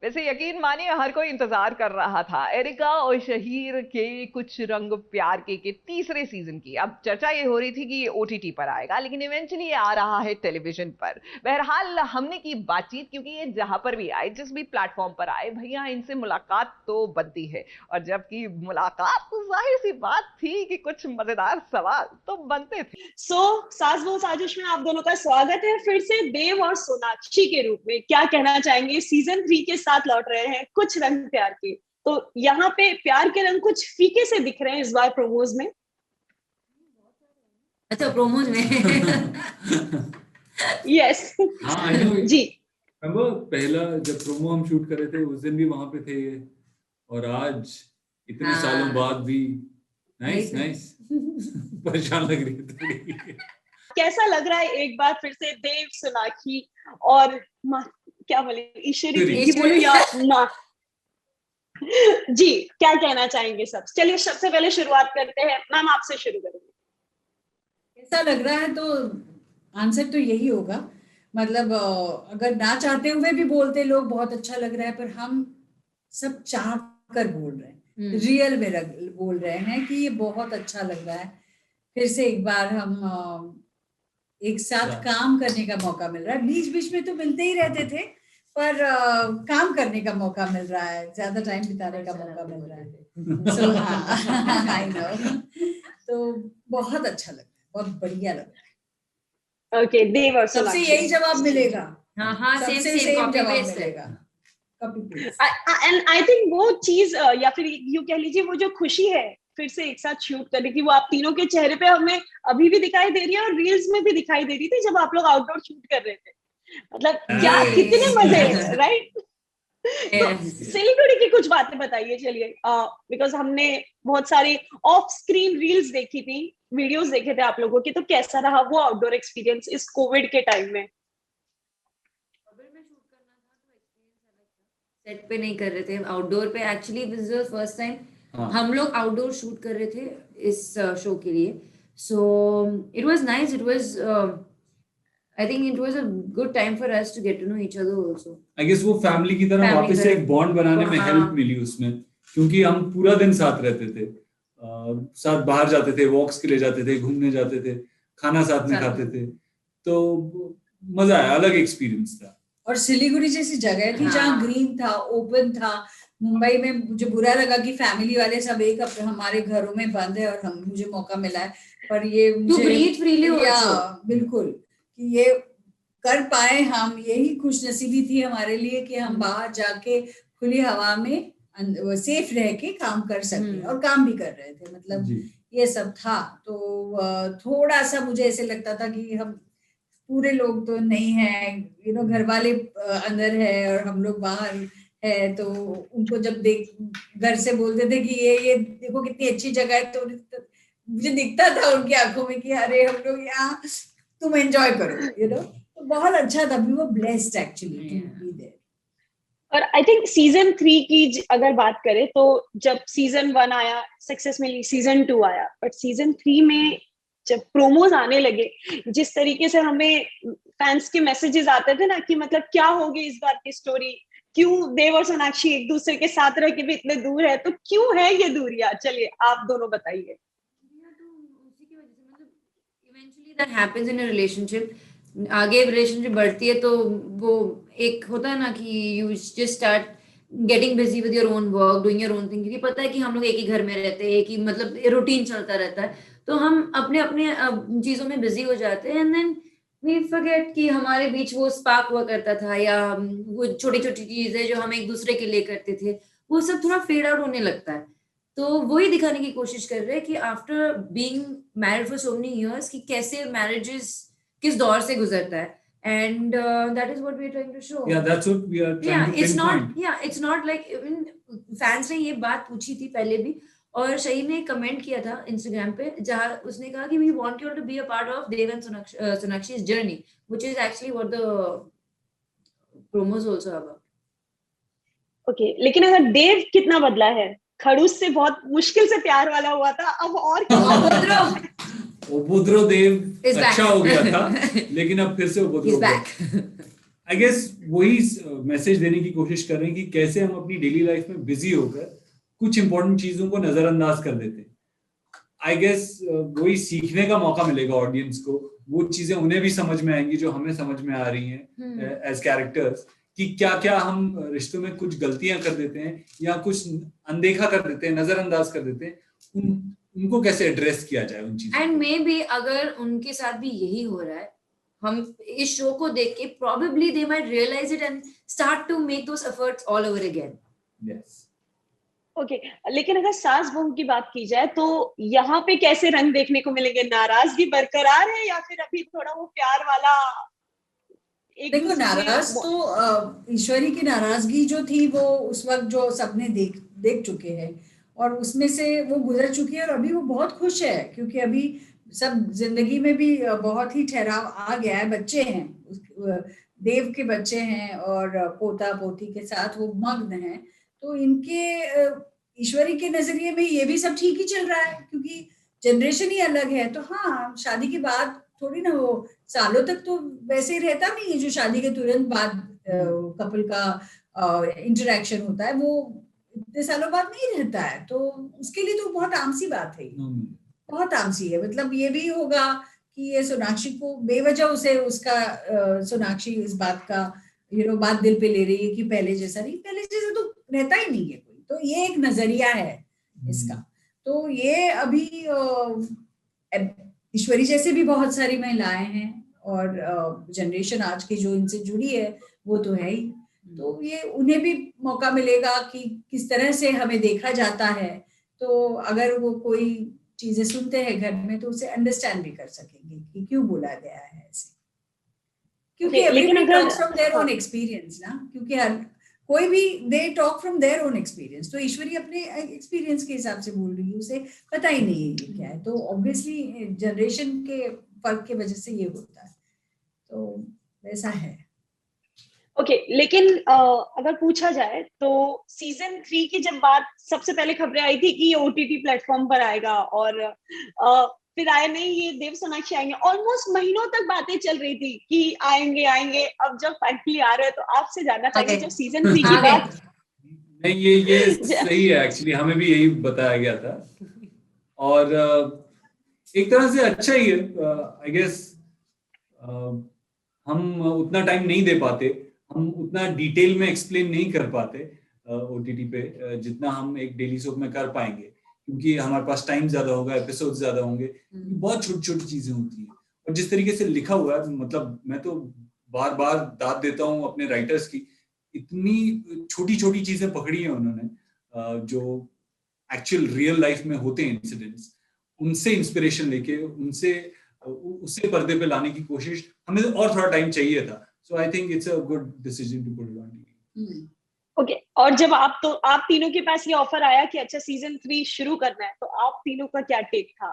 वैसे यकीन मानिए हर कोई इंतजार कर रहा था एरिका और शहीर के कुछ रंग प्यार के तीसरे सीजन की। अब चर्चा ये हो रही थी कि ये ओटीटी पर आएगा, लेकिन इवेंचुअली ये आ रहा है टेलीविजन पर। बहरहाल हमने की बातचीत, क्योंकि ये जहां पर भी आए, जिस भी प्लेटफॉर्म पर आए, भैया इनसे मुलाकात तो बनती है। और जबकि मुलाकात तो जाहिर सी बात थी कि कुछ मजेदार सवाल तो बनते थे। सास बहु साजिश में आप दोनों का स्वागत है फिर से देव और सोनाक्षी के रूप में। क्या कहना चाहेंगे? सीजन 3 के साथ लौट रहे हैं कुछ रंग प्यार के। तो यहाँ पे प्यार के रंग कुछ फीके से दिख रहे हैं इस बार प्रोमोज में। अच्छा, प्रोमोज में यस जी। पहला जब प्रोमो हम शूट कर रहे थे उस दिन भी वहां पे थे, और आज इतने सालों बाद भी नाइस परेशान लग रही थी। कैसा लग रहा है एक बार फिर से देव, सोनाक्षी और क्या बोले, ईश्वरी बोलो या माँ जी, क्या कहना चाहेंगे सब? चलिए सबसे पहले शुरुआत करते हैं, मैम आपसे शुरू करेंगे। कैसा लग रहा है? तो आंसर तो यही होगा, मतलब अगर ना चाहते हुए भी बोलते लोग बहुत अच्छा लग रहा है, पर हम सब चाह कर बोल रहे हैं, रियल में बोल रहे हैं कि ये बहुत अच्छा लग रहा है। फिर से एक बार हम एक साथ काम करने का मौका मिल रहा है। बीच बीच में तो मिलते ही रहते थे, पर काम करने का मौका मिल रहा है, ज्यादा टाइम बिताने का मौका मिल रहा है। सो आई नो, तो बहुत अच्छा लग रहा है, बहुत बढ़िया लग रहा है। ओके, देव और सबसे यही जवाब मिलेगा। हाँ, सेम कॉपी पेस्ट मिलेगा। एंड आई थिंक वो चीज या फिर यूं कह लीजिए वो जो खुशी है फिर से एक साथ शूट करने की, वो आप तीनों के चेहरे पे हमें अभी भी दिखाई दे रही है और रील्स में भी दिखाई दे रही थी जब आप लोग आउटडोर शूट कर रहे थे। मतलब क्या कितने मजे, राइट? तो सिलीगुड़ी की कुछ बातें बताइए चलिए, बिकॉज हमने बहुत सारी ऑफ स्क्रीन रील्स देखी थी, वीडियोस देखे थे आप लोगों के। तो कैसा रहा वो आउटडोर एक्सपीरियंस इस कोविड के टाइम में? सेट पे नहीं कर रहे थे, आउटडोर पे। Actually this is the first time हम लोग आउटडोर शूट कर रहे थे इस शो के लिए। So it was nice, it was I think it was a good time for us to get to know each other also. I guess वो family की तरह वापस से एक बॉन्ड बनाने में हेल्प मिली उसमें, क्योंकि हम पूरा दिन साथ रहते थे, साथ बाहर जाते थे, वॉक्स के लिए जाते थे, घूमने जाते थे, खाना साथ में खाते थे, तो मजा आया, अलग एक्सपीरियंस था। और सिलीगुड़ी जैसी जगह थी जहाँ ग्रीन था, ओपन था। मुंबई में मुझे बुरा लगा कि फैमिली वाले सब एक हमारे घरों में बंद है और मुझे मौका मिला है, पर ये मुझे बिल्कुल कि ये कर पाए हम, यही खुश नसीबी थी हमारे लिए कि हम बाहर जाके खुली हवा में सेफ रह के काम कर सके, और काम भी कर रहे थे। मतलब ये सब था, तो थोड़ा सा मुझे ऐसे लगता था कि हम पूरे लोग तो नहीं है, घर वाले अंदर है और हम लोग बाहर है, तो उनको जब घर से बोलते थे कि ये देखो कितनी अच्छी जगह है, तो मुझे दिखता था उनकी आंखों में कि अरे हम लोग यहाँ, तुम एंजॉय करो, तो बहुत अच्छा था। We were blessed actually to be there. और आई थिंक सीजन 3 की अगर बात करें तो जब सीजन 1 आया सक्सेस मिली, सीजन 2 आया, बट सीजन 3 में जब प्रोमोज आने लगे, जिस तरीके से हमें फैंस के मैसेजेस आते थे ना कि मतलब क्या होगी इस बार की स्टोरी, क्यों देव और सोनाक्षी एक दूसरे के साथ रह के भी इतने दूर है, तो क्यों है ये दूरियां? चलिए आप दोनों बताइए। Eventually that happens in a relationship. आगे रिलेशनशिप बढ़ती है तो वो एक होता है ना कि you just start getting busy with your own work, doing your own thing, क्योंकि पता है कि हम लोग एक ही घर में रहते हैं, एक ही मतलब रूटीन चलता रहता है, तो हम अपने अपने चीजों में बिजी हो जाते हैं, एंड देन वी फॉरगेट कि हमारे बीच वो स्पार्क हुआ करता था, या वो छोटी छोटी चीजें जो हम एक दूसरे के लिए करते थे, वो सब थोड़ा फेड आउट होने लगता है। तो वही दिखाने की कोशिश कर रहे हैं कि after being married for so many years कि कैसे मैरिजेस किस दौर से गुजरता है, and that is what we are trying to show. Yeah, that's what we are trying to pinpoint. It's not like even fans ने ये बात पूछी थी पहले भी, और शहीद ने कमेंट किया था इंस्टाग्राम पे जहाँ उसने कहा कि we want you all to be a part of Dev and Sonakshi's journey, which is actually what the promos also about. Okay, लेकिन अगर देव कितना बदला है, खड़ूस से बहुत मुश्किल से प्यार वाला हुआ था, अब और उपद्रव देव अच्छा हो गया था, लेकिन अब फिर से उपद्रव बैक। आई गेस वही मैसेज देने की कोशिश कर रहे हैं कि कैसे हम अपनी डेली लाइफ में बिजी होकर कुछ इंपॉर्टेंट चीजों को नजरअंदाज कर देते हैं। आई गेस वही सीखने का मौका मिलेगा ऑडियंस को, वो चीजें उन्हें भी समझ में आएंगी जो हमें समझ में आ रही हैं एज कैरेक्टर्स, कि क्या क्या हम रिश्तों में कुछ गलतियां कर देते हैं या कुछ अनदेखा कर देते हैं, नजरअंदाज कर देते हैं, उनको कैसे एड्रेस किया जाए उन चीजों। एंड मे बी अगर उनके साथ भी यही हो रहा है, हम इस शो को देख के probably they might realize it and start to make those efforts all over again. Yes. Okay लेकिन अगर सास बहू की बात की जाए तो यहाँ पे कैसे रंग देखने को मिलेंगे? नाराजगी बरकरार है या फिर अभी थोड़ा वो प्यार वाला? देखो, नाराज तो ईश्वरी की नाराजगी जो थी वो उस वक्त जो सबने देख चुके हैं और उसमें से वो गुजर चुकी है और अभी वो बहुत खुश है क्योंकि अभी सब जिंदगी में भी बहुत ही ठहराव आ गया है। बच्चे हैं, देव के बच्चे हैं और पोता पोती के साथ वो मग्न हैं, तो इनके ईश्वरी के नजरिए में ये भी सब ठीक ही चल रहा है क्योंकि जनरेशन ही अलग है। तो हाँ, शादी के बाद थोड़ी ना वो सालों तक तो वैसे ही रहता नहीं है जो शादी के तुरंत बाद कपल का इंटरेक्शन होता है, वो इतने सालों बाद नहीं रहता है। तो उसके लिए तो बहुत आम सी बात है, बहुत आम सी है। मतलब ये भी होगा कि ये सोनाक्षी को बेवजह उसे उसका सोनाक्षी इस बात का बात दिल पे ले रही है कि पहले जैसा नहीं, पहले जैसा तो रहता ही नहीं है कोई। तो ये एक नजरिया है इसका। तो ये अभी ईश्वरी जैसे भी बहुत सारी महिलाएं हैं और जनरेशन आज की जो इनसे जुड़ी है वो तो है ही। तो ये उन्हें भी मौका मिलेगा कि किस तरह से हमें देखा जाता है। तो अगर वो कोई चीजें सुनते हैं घर में तो उसे अंडरस्टैंड भी कर सकेंगे कि क्यों बोला गया है ऐसे, क्योंकि everybody talks from their own experience ना, क्योंकि हर कोई भी they talk from their own experience. तो ईश्वरी अपने एक्सपीरियंस के हिसाब से बोल रही है, उसे पता ही नहीं है ये क्या है। तो ऑब्वियसली जनरेशन के फर्क की वजह से ये होता है, तो वैसा है। ओके लेकिन अगर पूछा जाए तो सीजन 3 की जब बात सबसे पहले खबरें आई थी कि ये OTT प्लेटफॉर्म पर आएगा और फिर आए नहीं, ये देव सोनाक्षी आएंगे, ऑलमोस्ट महीनों तक बातें चल रही थी कि आएंगे आएंगे। अब जब फाइनली आ रहे हैं तो आपसे जानना चाहिए जब सीजन 3 की बात। नहीं, ये सही है, एक्चुअली हमें भी यही बताया गया था और एक तरह से अच्छा ही है। आई गेस हम उतना टाइम नहीं दे पाते, हम उतना डिटेल में एक्सप्लेन नहीं कर पाते OTT पे जितना हम एक डेली सोप में कर पाएंगे, क्योंकि हमारे पास टाइम ज्यादा होगा, एपिसोड ज्यादा होंगे, बहुत छोटी छोटी चीजें होती हैं। और जिस तरीके से लिखा हुआ है, मतलब मैं तो बार बार दाद देता हूँ अपने राइटर्स की, इतनी छोटी छोटी चीजें पकड़ी है उन्होंने जो एक्चुअल रियल लाइफ में होते हैं इंसिडेंट्स, उनसे इंस्पिरेशन लेके उससे पर्दे पे लाने की कोशिश। हमें और थोड़ा टाइम चाहिए था, so I think it's a good decision to put it on TV. Okay और जब आप तीनों के पास ये ऑफर आया कि अच्छा सीजन 3 शुरू करना है, तो आप तीनों का क्या टेक था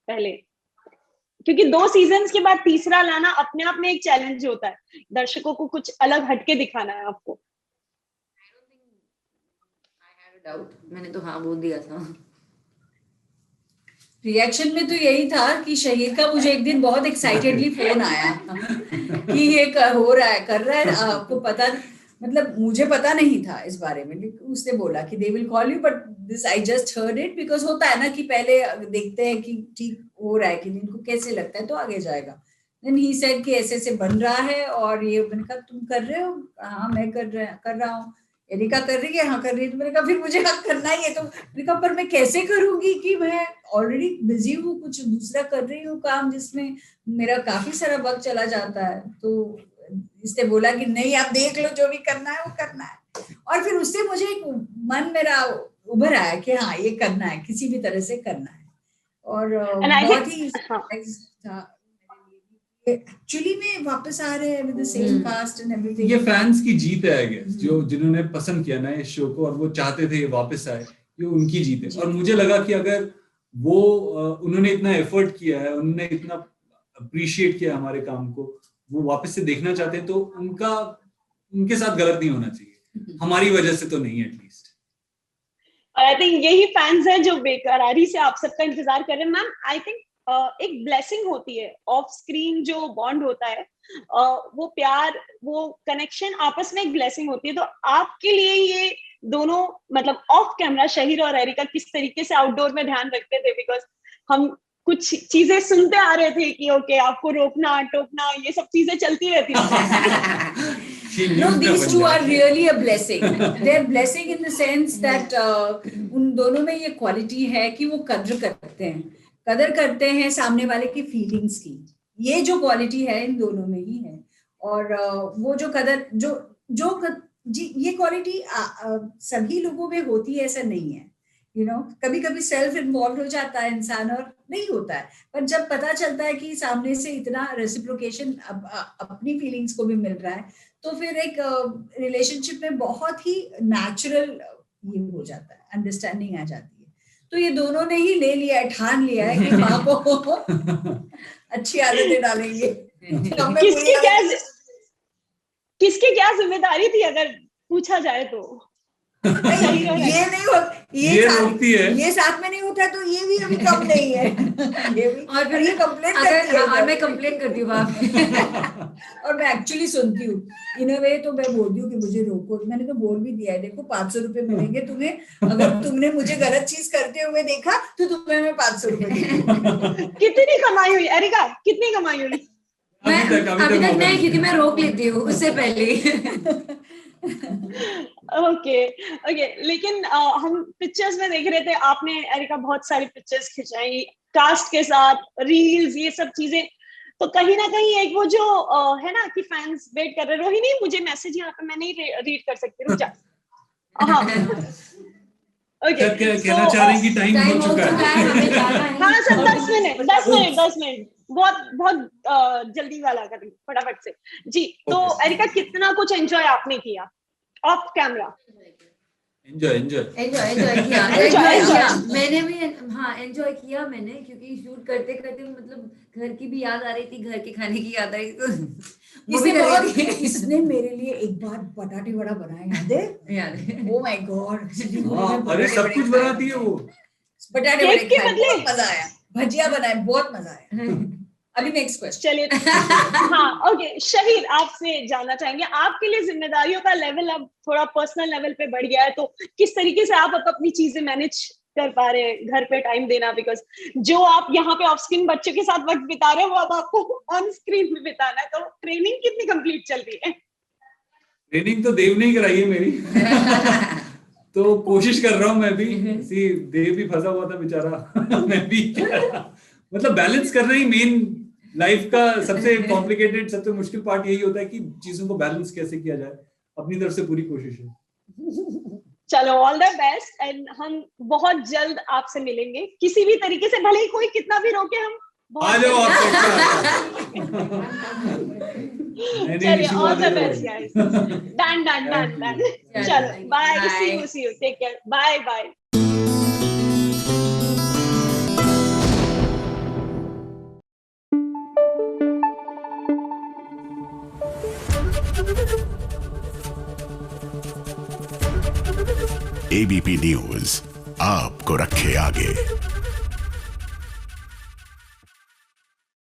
पहले? क्योंकि 2 सीजन्स के बाद तीसरा लाना अपने आप में एक चैलेंज होता है, दर्शकों को कुछ अलग हटके दिखाना है आपको। मैंने तो हाँ बोल दिया था। रिएक्शन में तो यही था कि शहीर का मुझे एक दिन बहुत एक्साइटेडली फोन आया कि ये हो रहा है, कर रहा है, आपको पता, मतलब मुझे पता नहीं था इस बारे में। उसने बोला कि they will call you but this I just heard it, because होता है ना कि पहले देखते हैं कि ठीक हो रहा है कि इनको कैसे लगता है तो आगे जाएगा। देन ही सेड कि ऐसे ऐसे बन रहा है और ये, मैंने कहा तुम कर रहे हो? हाँ मैं कर रहा हूँ। एरिका कर रही है? हाँ कर रही है। तो मैंने कहा फिर मुझे करना ही है। तो मैंने कहा पर मैं कैसे करूंगी कि मैं ऑलरेडी बिजी हूँ, कुछ दूसरा कर रही हूँ काम जिसमें मेरा काफी सारा वक्त चला जाता है। तो इसने बोला कि नहीं आप देख लो, जो भी करना है वो करना है। और फिर उससे मुझे एक मन मेरा उभर आया कि हाँ ये करना है, किसी भी तरह से करना है। और बहुत ही एक्चुअली में वापस आ रहे हैं with the same cast and everything. ये फैंस की जीत है आई गेस, जो जिन्होंने पसंद किया ना इस शो को और वो चाहते थे ये वापस आए, ये उनकी जीत है। और मुझे लगा कि अगर वो उन्होंने इतना एफर्ट किया है, उन्होंने इतना अप्रिशिएट किया हमारे काम को, वो वापस से देखना चाहते हैं तो उनके साथ गलत नहीं होना चाहिए, हमारी वजह से तो नहीं एटलीस्ट। आई थिंक यही फैंस हैं जो बेकरारी से आप सबका इंतजार कर रहे हैं। मैम आई थिंक एक ब्लेसिंग होती है, ऑफ स्क्रीन जो बॉन्ड होता है, वो प्यार, वो कनेक्शन आपस में एक ब्लेसिंग होती है। तो आपके लिए ये दोनों मतलब ऑफ कैमरा शहीर और एरिका किस तरीके से आउटडोर में ध्यान रखते थे? बिकॉज हम कुछ चीजें सुनते आ रहे थे कि ओके आपको रोकना टोकना ये सब चीजें चलती रहती थी। No, these two are really a blessing. They're blessing in the sense that उन दोनों में ये क्वालिटी है कि वो कदर करते हैं सामने वाले की फीलिंग्स की। ये जो क्वालिटी है इन दोनों में ही है। और वो जो कदर ये क्वालिटी सभी लोगों में होती है ऐसा नहीं है। कभी कभी सेल्फ इन्वॉल्व हो जाता है इंसान और नहीं होता है, पर जब पता चलता है कि सामने से इतना रेसिप्रोकेशन अपनी फीलिंग्स को भी मिल रहा है, तो फिर एक रिलेशनशिप में बहुत ही नेचुरल ये हो जाता है, अंडरस्टैंडिंग आ जाती है। तो ये दोनों ने ही ले लिया है, ठान लिया है कि माँ को अच्छी आदतें डालेंगे। किसकी क्या जिम्मेदारी थी अगर पूछा जाए तो? ये नहीं हो, ये साथ में नहीं होता तो ये भी अभी कम नहीं है। ये भी और फिर ये कंप्लेंट करती है और मैं कंप्लेन करती हूँ और मैं एक्चुअली सुनती हूँ इन वे। तो मैं बोलती हूँ कि मुझे रोको। मैंने तो बोल भी दिया है, देखो 500 रुपए मिलेंगे तुम्हें, अगर तुमने मुझे गलत चीज करते हुए देखा तो तुम्हें मैं 500 रुपए। कितनी कमाई हुई एरिका, कितनी कमाई हुई? मैं अभी तक नहीं, क्योंकि मैं रोक लेती हूँ उससे पहले। ओके लेकिन हम पिक्चर्स में देख रहे थे, आपने एरिका बहुत सारी पिक्चर्स खिंचाई कास्ट के साथ, रील्स, ये सब चीजें। तो कहीं ना कहीं एक वो जो है ना कि फैंस वेट कर रहे। रोहिणी मुझे मैसेज यहाँ पे मैं नहीं रीड कर सकती, रुक जा। हाँ कहना चाह रहे हैं कि टाइम हो चुका है। हाँ सर, 10 मिनट बहुत जल्दी वाला करें फटाफट से जी। तो एरिका कितना कुछ एंजॉय आपने किया ऑफ कैमरा? एंजॉय किया मैंने भी। हाँ एंजॉय किया मैंने, क्योंकि शूट करते करते मतलब घर की भी याद आ रही थी, घर के खाने की याद आ रही थी। इसने मेरे लिए एक बार बटाटे वड़ा बनाया, याद है? ओह माय गॉड, अरे सब कुछ बनाती है वो। बटाटे वड़े खाए, बहुत मजा आया। भजिया बनाए, बहुत मजा आया। अभी नेक्स्ट क्वेश्चन चलिए। हाँ ओके शहीर, आपसे जानना चाहेंगे, आपके लिए जिम्मेदारियों का लेवल अब थोड़ा पर्सनल लेवल पे बढ़ गया है, तो किस तरीके से आप अपनी चीजें मैनेज कर पा रहे हैं, घर पे टाइम देना? बिकॉज जो आप यहाँ पे ऑफ स्क्रीन बच्चों के साथ वक्त बिता रहे हो वो अब आपको ऑन स्क्रीन में बिताना है। तो ट्रेनिंग कितनी कंप्लीट चल रही है? ट्रेनिंग तो देव ने ही कराई है मेरी। तो कोशिश कर रहा हूँ मैं भी। देव भी फंसा हुआ था बेचारा। मैं भी मतलब बैलेंस करना ही मेन लाइफ का सबसे कॉम्प्लिकेटेड, सबसे मुश्किल पार्ट यही होता है कि चीजों को बैलेंस कैसे किया जाए। अपनी तरफ से पूरी कोशिश है। चलो ऑल द बेस्ट, एंड हम बहुत जल्द आपसे मिलेंगे किसी भी तरीके से, भले ही कोई कितना भी रोके हम आ जाओ आप। चलिए all the best guys. Done. चलो bye, see you, take care, bye. ABP news आपको रखे आगे।